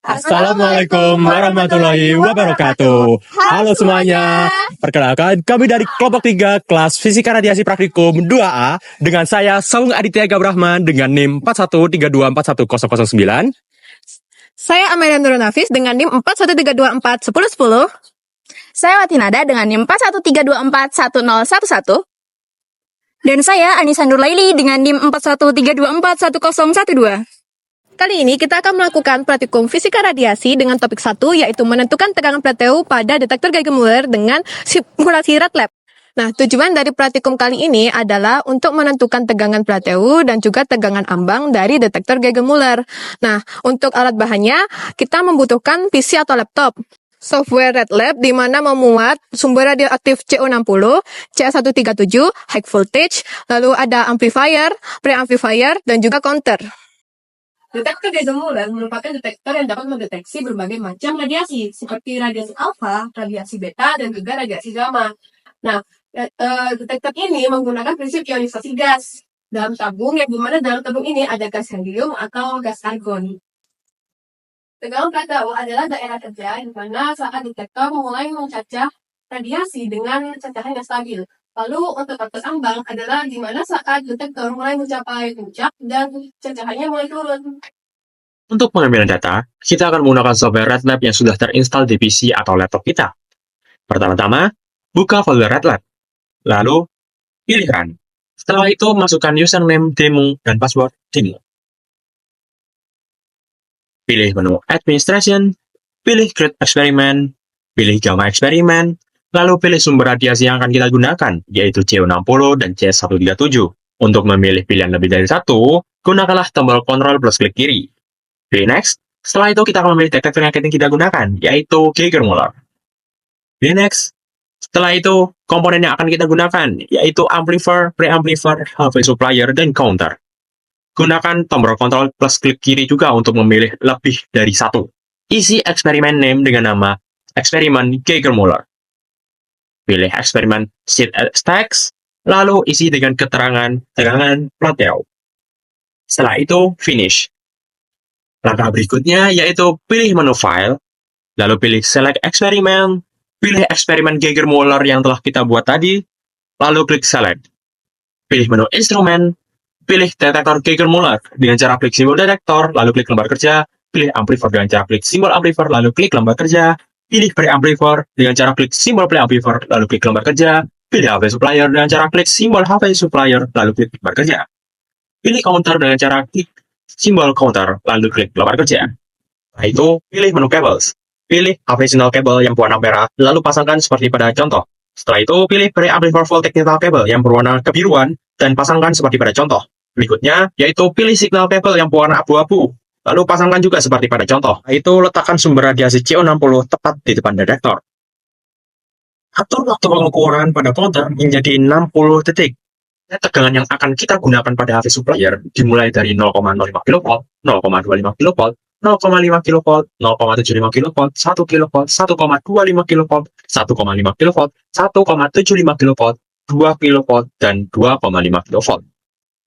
Assalamualaikum warahmatullahi wabarakatuh. Halo semuanya. Perkenalkan, kami dari kelompok 3 kelas Fisika Radiasi Praktikum 2A dengan saya Saung Aditya Gabrahman dengan NIM 41324109. Saya Amelia Nurul Nafis dengan NIM 4132411010. Saya Watinada dengan NIM 4132411011. Dan saya Anissa Nurlaili dengan NIM 4132411012. Kali ini kita akan melakukan praktikum fisika radiasi dengan topik 1 yaitu menentukan tegangan plateau pada detektor Geiger-Müller dengan simulasi red lab. Nah, tujuan dari praktikum kali ini adalah untuk menentukan tegangan plateau dan juga tegangan ambang dari detektor Geiger-Müller. Nah, untuk alat bahannya kita membutuhkan PC atau laptop. Software Red Lab di mana memuat sumber radioaktif CO60, Ca137, high voltage, lalu ada amplifier, preamplifier, dan juga counter. Detektor Geiger-Müller merupakan detektor yang dapat mendeteksi berbagai macam radiasi, seperti radiasi alfa, radiasi beta, dan juga radiasi gamma. Nah, detektor ini menggunakan prinsip ionisasi gas dalam tabung, yang dimana dalam tabung ini ada gas helium atau gas argon. Tegangan plateau adalah daerah kerja di mana saat detektor mulai mencacah radiasi dengan cacahan yang stabil. Lalu untuk batas ambang adalah di mana saat detektor mulai mencapai puncak dan cacahannya mulai turun. Untuk pengambilan data, kita akan menggunakan software Red Lab yang sudah terinstall di PC atau laptop kita. Pertama-tama, buka folder Red Lab. Lalu, pilih Run. Setelah itu, masukkan username, demo, dan password demo. Pilih menu Administration, pilih Create Experiment, pilih Gamma Experiment, lalu pilih sumber radiasi yang akan kita gunakan, yaitu CO60 dan C137. Untuk memilih pilihan lebih dari satu, gunakanlah tombol Ctrl plus klik kiri. Pilih Next. Setelah itu kita akan memilih detektor yang akan kita gunakan, yaitu Geiger-Müller. Pilih Next. Setelah itu, komponen yang akan kita gunakan, yaitu amplifier, preamplifier, half-wave supplier, dan counter. Gunakan tombol Ctrl plus klik kiri juga untuk memilih lebih dari satu. Isi eksperimen name dengan nama eksperimen Geiger-Müller. Pilih eksperimen Sheet as Text, lalu isi dengan keterangan tegangan plateau. Setelah itu, finish. Langkah berikutnya yaitu pilih menu File, lalu pilih Select Experiment, pilih eksperimen Geiger-Müller yang telah kita buat tadi, lalu klik Select. Pilih menu Instrumen, pilih detektor Geiger-Müller dengan cara klik simbol detektor, lalu klik lembar kerja, pilih amplifier dengan cara klik simbol amplifier, lalu klik lembar kerja, pilih preamplifier dengan cara klik simbol preamplifier, lalu klik lembar kerja, pilih half-wave supplier dengan cara klik simbol half-wave supplier, lalu klik lembar kerja. Pilih counter dengan cara klik simbol counter, lalu klik lembar kerja. Setelah itu, pilih menu cables. Pilih half-wave signal cable yang berwarna merah, lalu pasangkan seperti pada contoh. Setelah itu, pilih preamplifier volt technical cable yang berwarna kebiruan, dan pasangkan seperti pada contoh. Berikutnya, yaitu pilih signal cable yang berwarna abu-abu, lalu pasangkan juga seperti pada contoh. Yaitu letakkan sumber radiasi CO60 tepat di depan detektor. Atur waktu pengukuran pada counter menjadi 60 detik. Tegangan yang akan kita gunakan pada HV supplier dimulai dari 0,05 kV, 0,25 kV, 0,5 kV, 0,75 kV, 1 kV, 1,25 kV, 1,5 kV, 1,75 kV, 2 kV, dan 2,5 kV.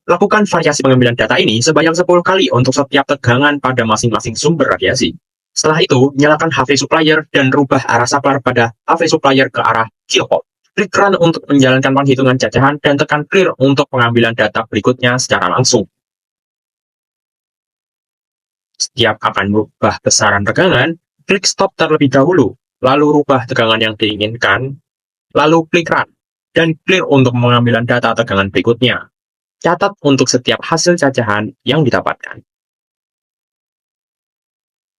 Lakukan variasi pengambilan data ini sebanyak 10 kali untuk setiap tegangan pada masing-masing sumber radiasi. Setelah itu, nyalakan HV supplier dan rubah arah saklar pada HV supplier ke arah kilovolt. Klik Run untuk menjalankan penghitungan cacahan dan tekan Clear untuk pengambilan data berikutnya secara langsung. Setiap akan merubah besaran tegangan, klik Stop terlebih dahulu, lalu rubah tegangan yang diinginkan, lalu klik Run, dan Clear untuk pengambilan data tegangan berikutnya. Catat untuk setiap hasil cacahan yang didapatkan.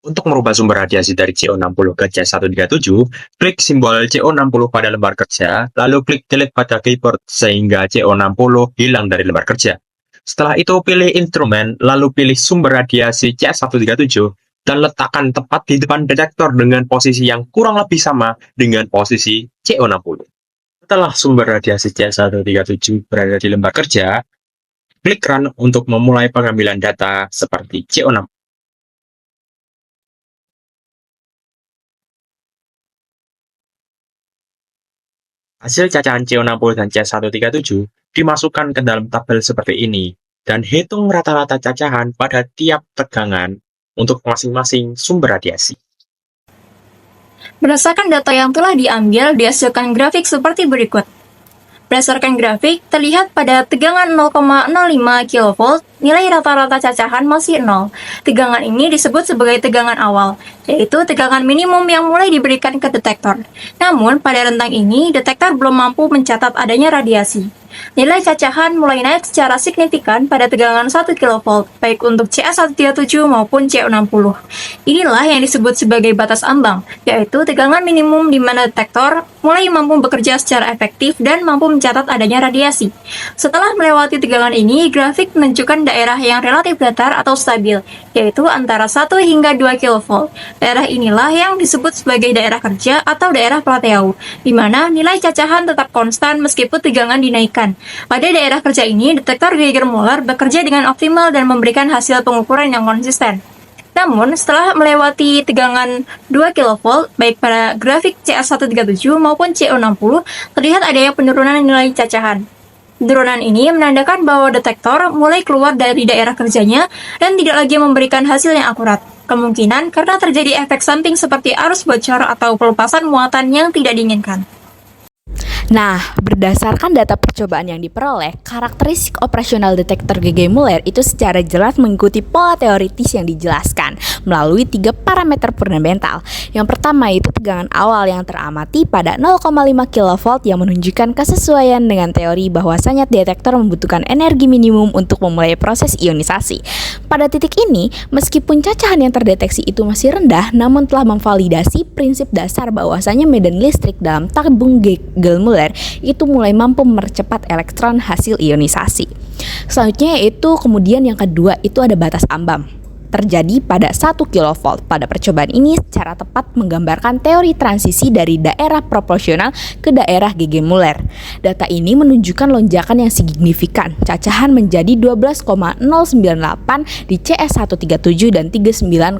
Untuk merubah sumber radiasi dari CO60 ke C137, klik simbol CO60 pada lembar kerja, lalu klik Delete pada keyboard sehingga CO60 hilang dari lembar kerja. Setelah itu pilih instrumen, lalu pilih sumber radiasi C137, dan letakkan tepat di depan detektor dengan posisi yang kurang lebih sama dengan posisi CO60. Setelah sumber radiasi C137 berada di lembar kerja, klik Run untuk memulai pengambilan data seperti CO60. Hasil cacahan CO60 dan C137 dimasukkan ke dalam tabel seperti ini, dan hitung rata-rata cacahan pada tiap tegangan untuk masing-masing sumber radiasi. Berdasarkan data yang telah diambil, dihasilkan grafik seperti berikut. Berdasarkan grafik, terlihat pada tegangan 0,05 kV, nilai rata-rata cacahan masih 0. Tegangan ini disebut sebagai tegangan awal, yaitu tegangan minimum yang mulai diberikan ke detektor. Namun, pada rentang ini, detektor belum mampu mencatat adanya radiasi. Nilai cacahan mulai naik secara signifikan pada tegangan 1 kV, baik untuk CA137 maupun CO60. Inilah yang disebut sebagai batas ambang, yaitu tegangan minimum di mana detektor mulai mampu bekerja secara efektif dan mampu mencatat adanya radiasi. Setelah melewati tegangan ini, grafik menunjukkan daerah yang relatif datar atau stabil, yaitu antara 1 hingga 2 kV. Daerah inilah yang disebut sebagai daerah kerja atau daerah plateau, di mana nilai cacahan tetap konstan meskipun tegangan dinaikkan. Pada daerah kerja ini, detektor Geiger-Müller bekerja dengan optimal dan memberikan hasil pengukuran yang konsisten. Namun, setelah melewati tegangan 2 kV, baik pada grafik CA137 maupun CO60, terlihat adanya penurunan nilai cacahan. Penurunan ini menandakan bahwa detektor mulai keluar dari daerah kerjanya dan tidak lagi memberikan hasil yang akurat. Kemungkinan karena terjadi efek samping seperti arus bocor atau pelepasan muatan yang tidak diinginkan. Nah, berdasarkan data percobaan yang diperoleh, karakteristik operasional detektor Geiger-Müller itu secara jelas mengikuti pola teoritis yang dijelaskan melalui 3 parameter fundamental. Yang pertama itu tegangan awal yang teramati pada 0,5 kV yang menunjukkan kesesuaian dengan teori bahwasanya detektor membutuhkan energi minimum untuk memulai proses ionisasi. Pada titik ini, meskipun cacahan yang terdeteksi itu masih rendah, namun telah memvalidasi prinsip dasar bahwasanya medan listrik dalam tabung Geiger-Müller itu mulai mampu mempercepat elektron hasil ionisasi. Selanjutnya yaitu kemudian yang kedua itu ada batas ambang. Terjadi pada 1 kV. Pada percobaan ini secara tepat menggambarkan teori transisi dari daerah proporsional ke daerah Geiger-Müller. Data ini menunjukkan lonjakan yang signifikan. Cacahan menjadi 12,098 di CS137 dan 39,630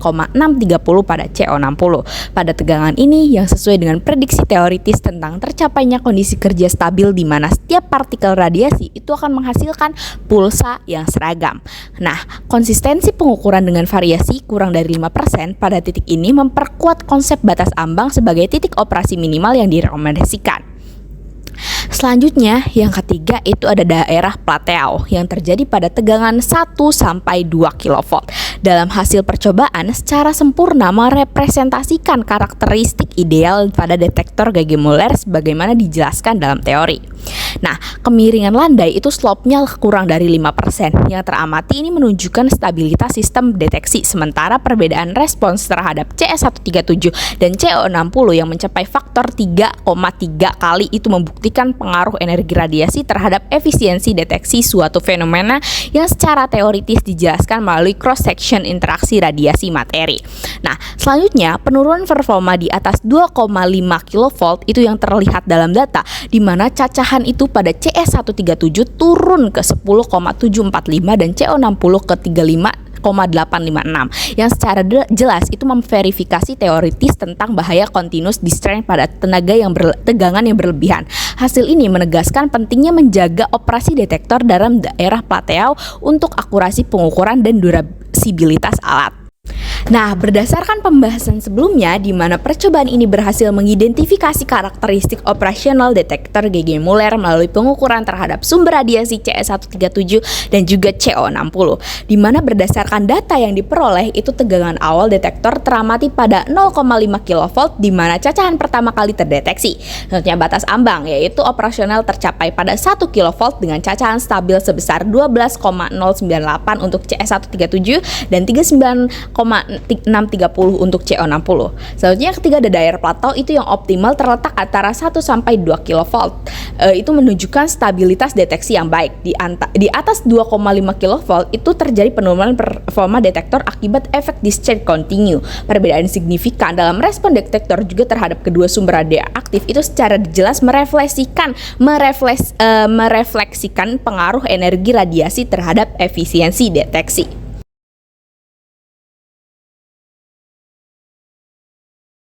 pada CO60. Pada tegangan ini yang sesuai dengan prediksi teoritis tentang tercapainya kondisi kerja stabil di mana setiap partikel radiasi itu akan menghasilkan pulsa yang seragam. Nah, konsistensi pengukuran dengan variasi kurang dari 5% pada titik ini memperkuat konsep batas ambang sebagai titik operasi minimal yang direkomendasikan. Selanjutnya, yang ketiga itu ada daerah plateau yang terjadi pada tegangan 1 sampai 2 kV. Dalam hasil percobaan secara sempurna merepresentasikan karakteristik ideal pada detektor Geiger-Müller sebagaimana dijelaskan dalam teori. Nah, kemiringan landai itu slope-nya kurang dari 5%. Yang teramati ini menunjukkan stabilitas sistem deteksi, sementara perbedaan respons terhadap CS137 dan CO60 yang mencapai faktor 3,3 kali itu membuktikan pengaruh energi radiasi terhadap efisiensi deteksi suatu fenomena yang secara teoritis dijelaskan melalui cross-section interaksi radiasi materi. Nah, selanjutnya penurunan performa di atas 2,5 kV itu yang terlihat dalam data, di mana cacahan itu pada CS137 turun ke 10,745 dan CO60 ke 35,856 yang secara jelas itu memverifikasi teoritis tentang bahaya continuous discharge pada tegangan yang berlebihan. Hasil ini menegaskan pentingnya menjaga operasi detektor dalam daerah plateau untuk akurasi pengukuran dan durabilitas alat. Nah, berdasarkan pembahasan sebelumnya di mana percobaan ini berhasil mengidentifikasi karakteristik operasional detektor Geiger-Müller melalui pengukuran terhadap sumber radiasi CS137 dan juga CO60, di mana berdasarkan data yang diperoleh itu tegangan awal detektor teramati pada 0,5 kV di mana cacahan pertama kali terdeteksi. Selanjutnya batas ambang yaitu operasional tercapai pada 1 kV dengan cacahan stabil sebesar 12,098 untuk CS137 dan 39,630 untuk CO60. Selanjutnya yang ketiga ada daerah plateau itu yang optimal terletak antara 1 sampai 2 kV. Itu menunjukkan stabilitas deteksi yang baik. Di atas 2,5 kV itu terjadi penurunan performa detektor akibat efek discharge continue. Perbedaan signifikan dalam respon detektor juga terhadap kedua sumber radioaktif itu secara jelas merefleksikan pengaruh energi radiasi terhadap efisiensi deteksi.